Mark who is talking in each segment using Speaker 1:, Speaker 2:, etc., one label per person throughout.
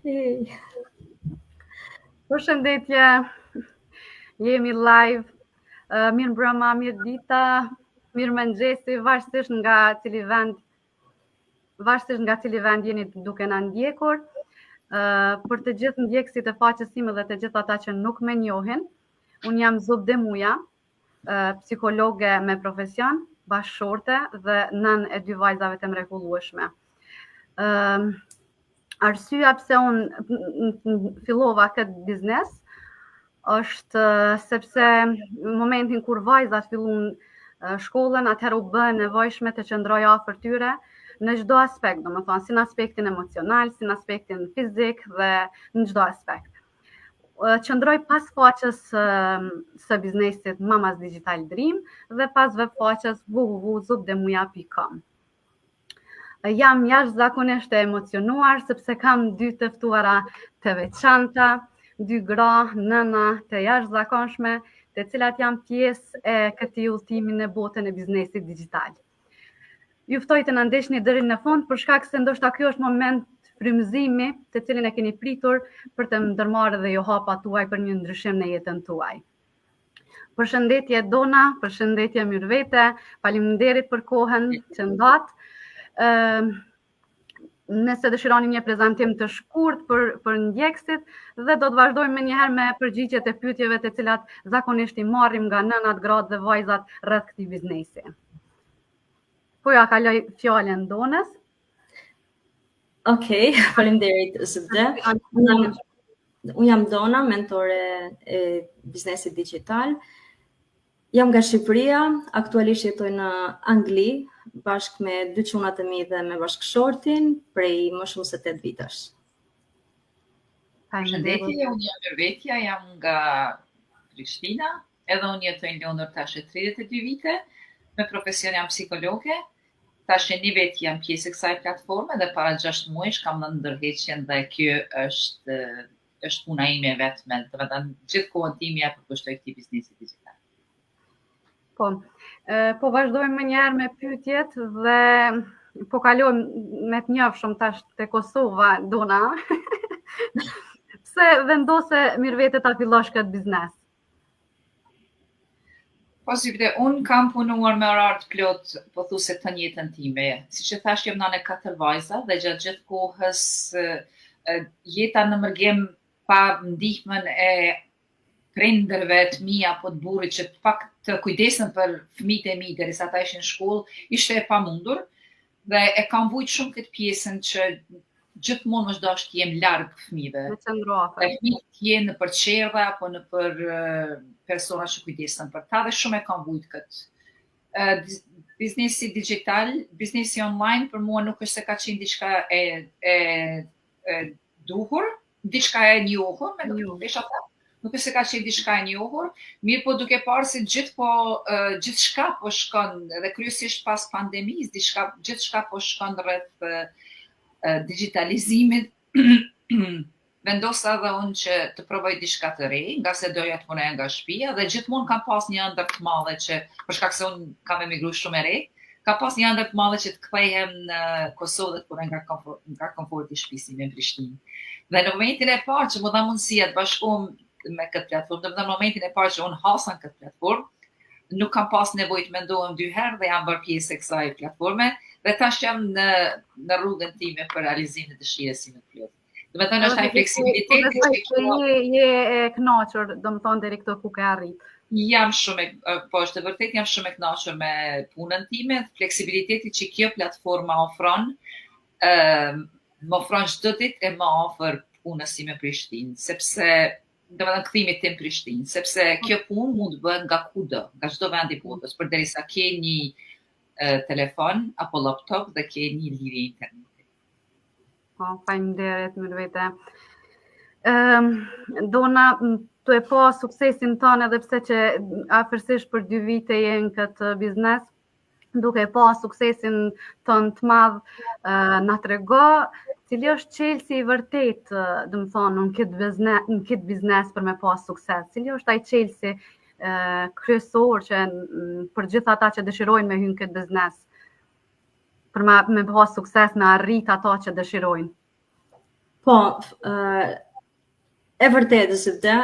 Speaker 1: Hey.
Speaker 2: Përshëndetje, jemi live, mirë mbrëma, mirë dita, mirë mëngjesi, varësisht nga cili vend jeni duke na ndjekur. Për të gjithë ndjekësit e faqes time dhe të gjithë ata që nuk më njohin, unë jam Zubde Muja, psikologe me profesion, bashkëshorte dhe nën e 2 vajzave të mrekullueshme. Arsyeja pse unë fillova këtë biznes është sepse në momentin kur vajzat filluan shkollën, atëherë u bë nevojshme të qëndroj afër tyre në çdo aspekt, domethënë si në aspektin emocional, si në aspektin fizik dhe në çdo aspekt. Qëndroj pas faqes së biznesit Mamas Digital Dream dhe pas web faqes www.zubdemuja.com. Jam jashtëzakonisht e emocionuar sepse kam 2 të ftuara të veçanta, 2 gra, nëna të jashtëzakonshme, të cilat janë pjesë e këtij udhëtimi në botën e biznesit digital. Ju ftoj të na ndeshni deri në fund për shkak se ndoshta ky është moment frymëzimi të cilin e keni pritur për të ndërmarrë edhe ju hapa tuaj për një ndryshim në jetën tuaj. Përshëndetje Dona, përshëndetje Myrvete, faleminderit për kohën që ndat. Nëse dëshironi një prezantim të shkurt për ndjekësit dhe do të vazhdojmë më njëherë me përgjigjet e pyetjeve të cilat zakonisht i marrim nga nënat, gratë dhe vajzat rreth këtij biznesi. Po ja kaloj fjalën Donës.
Speaker 1: Okej, faleminderit Zubde. Unë jam Dona, mentore e biznesit digital. Jam nga Shqipëria, aktualisht jetoj në Angli, bashkë me 2 çunat e mi dhe me bashkëshortin prej më shumë se 8 vitesh.
Speaker 3: Përshëndetje, unë jam Myrvetja, jam nga Prishtina, edhe unë jetoj në Londër tash 32 vite, me profesion jam psikologe, tash një vit jam pjesë e kësaj platforme dhe para 6 muajsh kam në ndërheqjen dhe kjo është puna ime vetme, do të thënë gjithë kohën time ja përkushtoj këtij biznesi digital.
Speaker 2: Po vazhdojmë më njëherë me pyetjet dhe po kalojmë me të njofshëm tash te Kosova, Dona. Pse vendose Myrvete ta fillosh këtë biznes?
Speaker 3: Po si vite, unë kam punuar me orar të plot pothuajse të njëjtën time. Siç e thash, jam nënë 4 vajza dhe gjatë gjithë kohës jeta në mërgjem pa ndihmën e prindërve të mi apo të burrit që pak të kujdesen për fëmijët e mi derisa ata ishin në shkollë, ishte e pamundur dhe e kam vujt shumë këtë pjesën që gjithmonë është dashur të jem larg fëmijëve. Fëmijët të jenë në për qerrë apo në për persona që kujdesen për ta dhe shumë e kam vujt këtë. Biznesi digital, biznesi online për mua nuk është se ka qenë diçka e duhur, diçka e njohur, nuk është se ka qenë diçka e njohur, mirë po duke parë se gjithçka po shkon, edhe kryesisht pas pandemisë, gjithçka po shkon rreth digitalizimit, vendosa edhe unë që të provoj diçka të re, nga se doja të punoja nga shtëpia dhe gjithmonë kam pas një ëndër të madhe që, për shkak se unë kam emigruar shumë e re, ka pas një ëndër të madhe që të kthehem në Kosovë dhe të punoj nga komforti i shtëpisë në Prishtinë. Dhe në momentin e parë që më dha mundësia të bashkohem me këtë platformë, në momentin e parë që unë hasa në këtë platformë, nuk kam pas nevojë të mendohem 2 herë dhe jam bërë pjesë e kësaj platforme dhe tash jam në rrugën time për realizimin e dëshirës sime të plotë. Do të thënë është ai fleksibiliteti
Speaker 2: që je e kënaqur, do të thonë deri këtu ku ke arrit.
Speaker 3: Jam shumë, po është e vërtet jam shumë e kënaqur me punën time, fleksibiliteti që kjo platforma ofron, më ofron çdo ditë e më afër punës sime në Prishtinë, sepse do të thënë kthimit tim në Prishtinë, sepse kjo punë mund të bëhet nga kudo, nga çdo vend i botës, përderisa ke një telefon apo laptop dhe ke një lidhje interneti.
Speaker 2: Po, faleminderit Myrvete. Dona, tu e pa suksesin tonë edhe pse që afërsisht për 2 vite je në këtë biznes, duke pa suksesin tonë të madh, na trego cili është çelësi i vërtet, do të thonë, në këtë biznes për me pas sukses. Cili është ai çelësi kryesor që për gjithë ata që dëshirojnë me hyrë në këtë biznes, për me pas sukses, me arrit ato që dëshirojnë?
Speaker 1: Po, e vërtetë Zibde,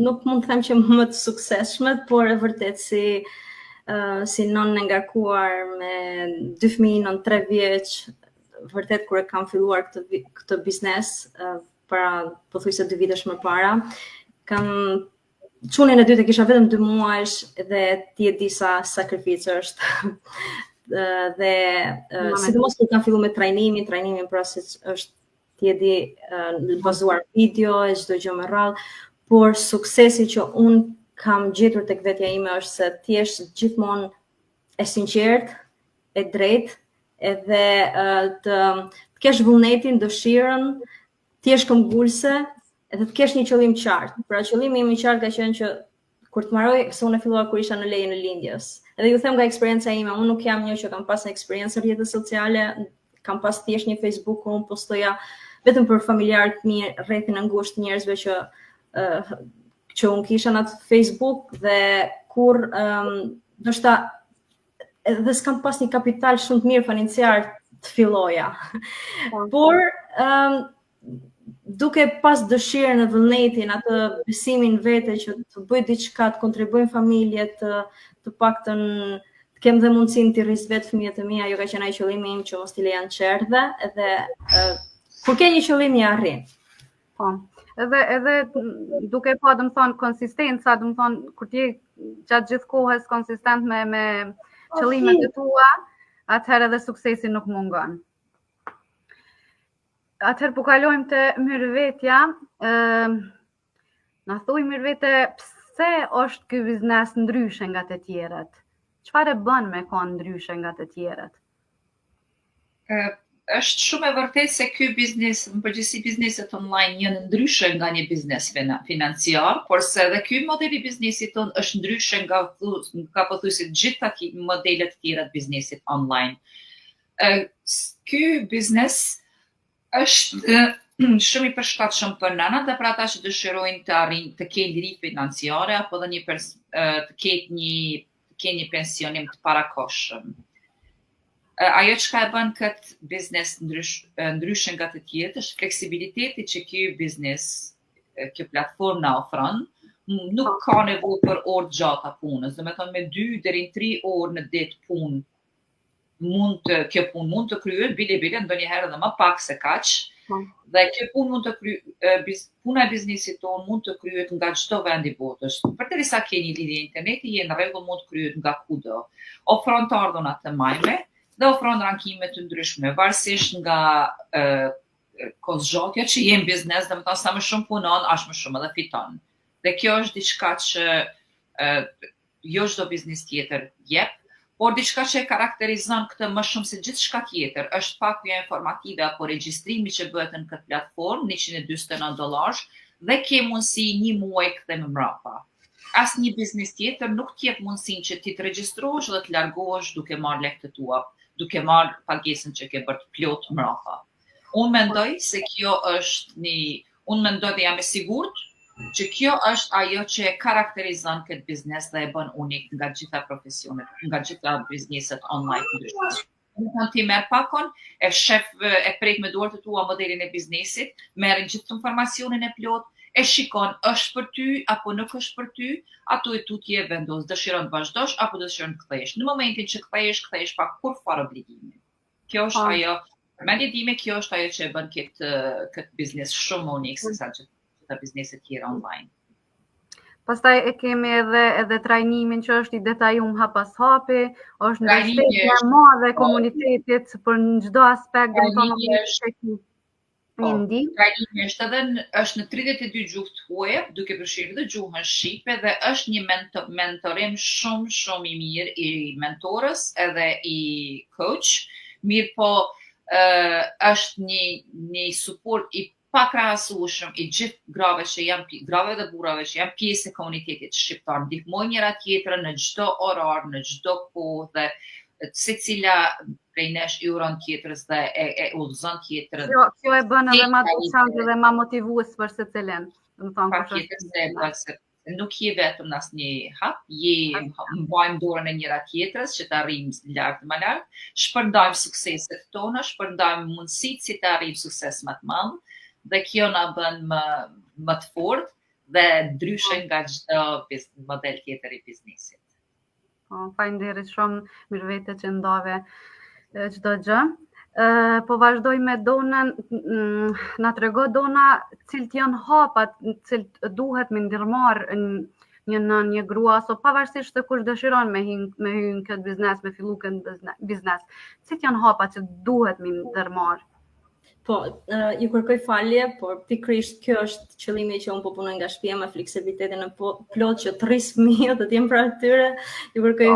Speaker 1: nuk mund të them që më të suksesshmet, por e vërtetë si non e ngarkuar me 2 fëmijë në 3 vjeç, vërtet kur e kam filluar këtë biznes, para pothuajse 2 vitesh më para, kam çunin e dytë e kisha vetëm 2 muajsh dhe ti e di sa sakrificë është. Dhe sidomos kur kam filluar me trajnimin pra siç është ti e di bazuar video e çdo gjë me radhë, por suksesi që un kam gjetur tek vetja ime është se ti je gjithmonë e sinqert, e drejt, edhe të kesh vullnetin, dëshirën, ti je këmbgulse, edhe të kesh një qëllim qartë. Pra qëllimi im i qartë ka qenë që kur të mbaroj, se unë e fillova kur isha në lejen e lindjes. Edhe ju them nga eksperienca ime, unë nuk jam një që kam pas një eksperiencë në rrjetet sociale, kam pas thjesht një Facebook ku unë postoja vetëm për familjarët mi, rrethin e ngushtë njerëzve që unë kisha në atë Facebook dhe kur ndoshta edhe s'kam pas një kapital shumë të mirë financiar të filloja. Por duke pas dëshirën e vullnetin, atë besimin vete që të bëj diçka, të kontribuojnë familje, të paktën të kem dhe mundësinë të rris vetë fëmijët e mi, ajo ka qenë ai qëllimi im që mos t'i lejan çerdhe, edhe kur ke një qëllim i arrin.
Speaker 2: Po. Edhe duke pa domethënë konsistenca, domethënë kur ti gjatë gjithë kohës konsistent me qëllimet e tua, atëherë edhe suksesi nuk mungon. Atëherë po kalojmë te Myrvetja. Na thuaj Myrvete, pse është ky biznes ndryshe nga të tjerët? Çfarë bën me kon ndryshe nga të tjerët?
Speaker 3: Është shumë e vërtetë se ky biznes, në përgjithësi bizneset online janë ndryshe nga një biznes financiar, por se edhe ky model i biznesit ton është ndryshe nga pothuajse gjitha modelet e tjera të biznesit online. Ky biznes është shumë i përshtatshëm për nënat dhe për ata që dëshirojnë të kenë liri financiare apo dhe të kenë një pensionim të parakohshëm. Ajo çka e bën këtë biznes ndryshe nga të tjerët është fleksibiliteti që ky biznes, kjo platformë na ofron. Nuk ka nevojë për orë gjata punës, domethënë me 2 deri në 3 orë në ditë punë kjo punë mund të kryhet, bile ndonjëherë edhe më pak se kaq. Dhe kjo punë mund të puna e biznesit tonë mund të kryhet nga çdo vend i botës. Përderisa ke një lidhje interneti, je në rregull, mund të kryhet nga kudo. Ofron të ardhunat të majme dhe ofron rankime të ndryshme, varësisht nga kozgjotja që je në biznes, domethënë sa më shumë punon, aq më shumë edhe fiton. Dhe kjo është diçka që jo çdo biznes tjetër jep, por diçka që e karakterizon këtë më shumë se gjithçka tjetër është pakja informative apo regjistrimi që bëhet në këtë platformë, $149, dhe ke mundësi një muaj kthim mbrapa. Asnjë biznes tjetër nuk të jep mundësinë që ti të regjistrohesh dhe të largohesh duke marrë lekët e tua, duke marrë pagesën që ke bërë të plot mbrapa. Unë mendoj se kjo është unë mendoj dhe jam e sigurt që kjo është ajo që e karakterizon këtë biznes dhe e bën unik nga gjitha profesionet, nga gjitha bizneset online të ndryshme. Domethënë ti merr pakon, e prek me duart e tua modelin e biznesit, merr gjithë informacionin e plot, e shikon është për ty apo nuk është për ty, ato e tutje vendos, dëshiron të vazhdosh apo dëshiron të kthehesh. Në momentin që kthehesh pa kurrë obligimi. Kjo është ajo, përmendje time, kjo është ajo që e bën këtë biznes shumë unik se sa gjitha bizneset tjera online.
Speaker 2: Pastaj e kemi edhe trajnimin që është i detajum hap pas hapi, është mbështetje e madhe e komunitetit për çdo aspekt, domethënë
Speaker 3: trajnimi është në 32 gjuhë të huaja, duke përfshirë dhe gjuhën shqipe, dhe është një mentorim shumë i mirë i mentorës edhe i coach. Mirë po është një suport i pakrahasueshëm i gjithë grave dhe burrave që janë pjesë e komunitetit shqiptar, ndihmojnë njëra tjetrën në çdo orar, në çdo kohë, dhe secila prej nesh i uron tjetrës dhe e udhëzon tjetrën.
Speaker 2: Kjo e bën edhe më të veçantë dhe më motivues për secilin.
Speaker 3: Patjetër se nuk je vetëm në asnjë hap, mbajmë dorën e njëra tjetrës që të arrijmë lart më lart, shpërndajmë sukseset tona, shpërndajmë mundësitë si të arrijmë sukses më të madh, dhe kjo na bën më të fortë dhe ndryshe nga çdo model tjetër i biznesit.
Speaker 2: Faleminderit shumë, mirë vete që ndave çdo gjë. Po vazhdoj me Donën, na trego Dona cilët janë hapat, cilët duhet me ndërmarr një grua, aso pavarësisht se kush dëshiron me hyn këtë biznes, me fillu këtë biznes. Cilët janë hapat që duhet me ndërmarr?
Speaker 1: Po, ju kërkoj falje, por pikërisht kjo është qëllimi që unë po punoj nga shtëpia me fleksibilitetin e plot që të rris fëmijët, të jem pranë tyre. Ju kërkoj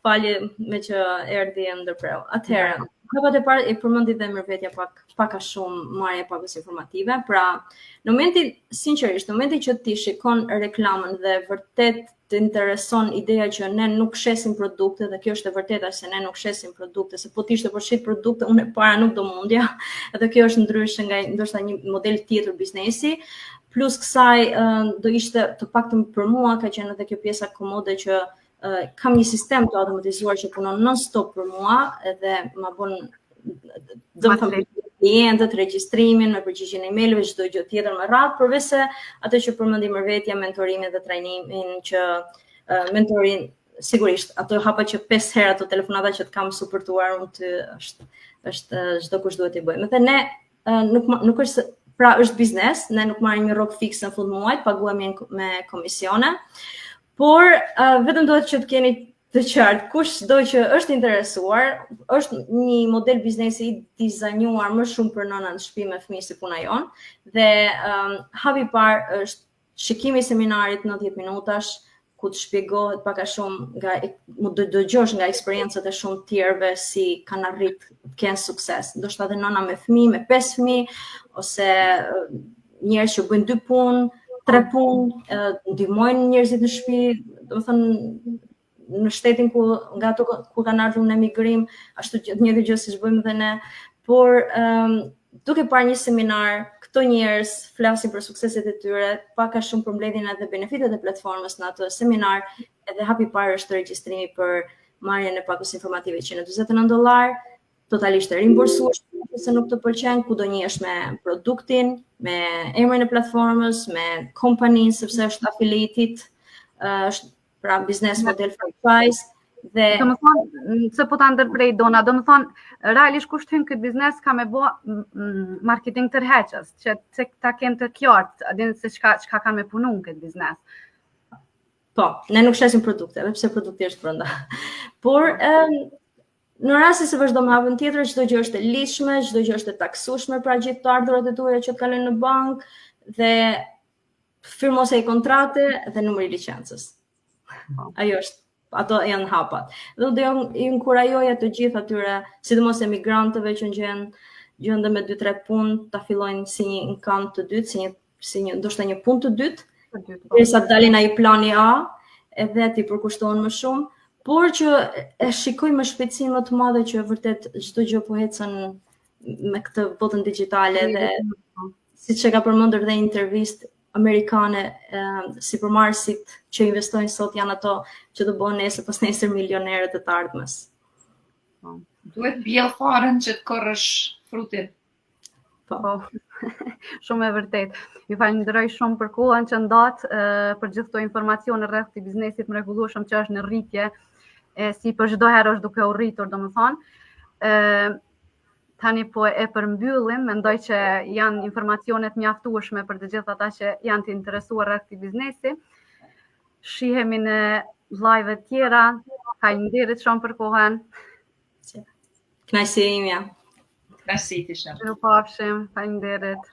Speaker 1: falje me që erdhi e ndërpreu. Atëherë, hapat e parë e përmendi dhe Mirvetja pak a shumë marrje pakës informative. Pra, sinqerisht, në momentin që ti shikon reklamën dhe vërtet të intereson ideja që ne nuk shesim produkte, dhe kjo është e vërteta se ne nuk shesim produkte, se po t'ishte për shit produkte, unë e para nuk do mundja, edhe kjo është ndryshe nga ndoshta një model tjetër biznesi, plus kësaj do ishte të paktën për mua ka qenë edhe kjo pjesa komode që kam një sistem të automatizuar që punon non-stop për mua, edhe ma bën klientët, regjistrimin, me përgjigjen e emailëve, çdo gjë tjetër me radhë, përveç se atë që përmendi Mirvetja, mentorimin dhe trajnimin që mentorin sigurisht ato hapa që 5 herë ato telefonata që të kam suportuar unë ty është çdo kush duhet i bëjmë. Dhe ne nuk është pra është biznes, ne nuk marrim një rrok fikse në fund muajit, paguhemi me komisione, por vetëm duhet që të keni të qartë, kush do që është interesuar, është një model biznesi i dizajnuar më shumë për nënën në shtëpi me fëmijë si puna jon, dhe hapi i parë është shikimi i seminarit 90 minutash, ku të shpjegohet pak a shumë do dëgjosh nga eksperiencat e shumë tjerëve si kanë arrit të kenë sukses. Ndoshta edhe nëna me fëmijë, me 5 fëmijë, ose njerëz që bëjnë 2 punë, 3 punë, ndihmojnë njerëzit në shtëpi, domethënë në shtetin nga ato ku kanë ardhur në emigrim, ashtu që njëjtë gjë siç bëjmë dhe ne, por duke parë një seminar, këto njerëz flasin për sukseset e tyre, pak a shumë për mbledhjen edhe benefitet e platformës në atë seminar, edhe hapi i parë është regjistrimi për marrjen e pakës informative $149, totalisht e rimbursueshme, nëse nuk të pëlqen, kudo njihesh me produktin, me emrin e platformës, me kompaninë sepse është affiliated, është pra biznes model franchise dhe
Speaker 2: domethënë se po ta ndërprej Dona, domethënë realisht kush hyn këtë biznes ka me bë marketing tërheqës, që ta kenë të qartë, a dinë se çka kanë me punu në këtë biznes.
Speaker 1: Po, ne nuk shesim produkte, edhe pse produkti është brenda. Por në rasti se vazhdojmë hapën tjetër, çdo gjë është e lidhshme, çdo gjë është e taksueshme pra gjithë të ardhurat e tuaja që të kalojnë në bankë dhe firmosja e kontrate dhe numri i licencës. Ajo është, ato janë hapat. Dhe do ju inkurajoja të gjithë atyre, sidomos emigrantëve që gjenden me 2-3 punë, ta fillojnë si një income të dytë, ndoshta një punë të dytë, derisa të dalin ai plani A, edhe ti përkushtohen më shumë, por që e shikoj me shpejtësi më të madhe që vërtet çdo gjë po ecën me këtë botën digjitale dhe siç e ka përmendur dhe intervistë amerikane, supermarketit që investojnë sot janë ato që do bëhen nesër pas nesër milionerët e të ardhmes.
Speaker 3: Duhet bjell faren që të korrësh frutin.
Speaker 2: Po, shumë e vërtet. Ju falenderoj shumë për kohën që ndat, për gjithë këto informacione rreth këtij biznesit mrekullueshëm që është në rritje, si për çdo herë është duke u rritur, domethënë. Tani po e përmbyllim, mendoj që janë informacionet mjaftueshme për të gjithë ata që janë të interesuar rreth këtij biznesi. Shihemi në live tjera. Faleminderit shumë për kohën.
Speaker 1: Kënaqësi imja.
Speaker 3: Kënaqësi ti shumë.
Speaker 2: Ju pafshim, faleminderit.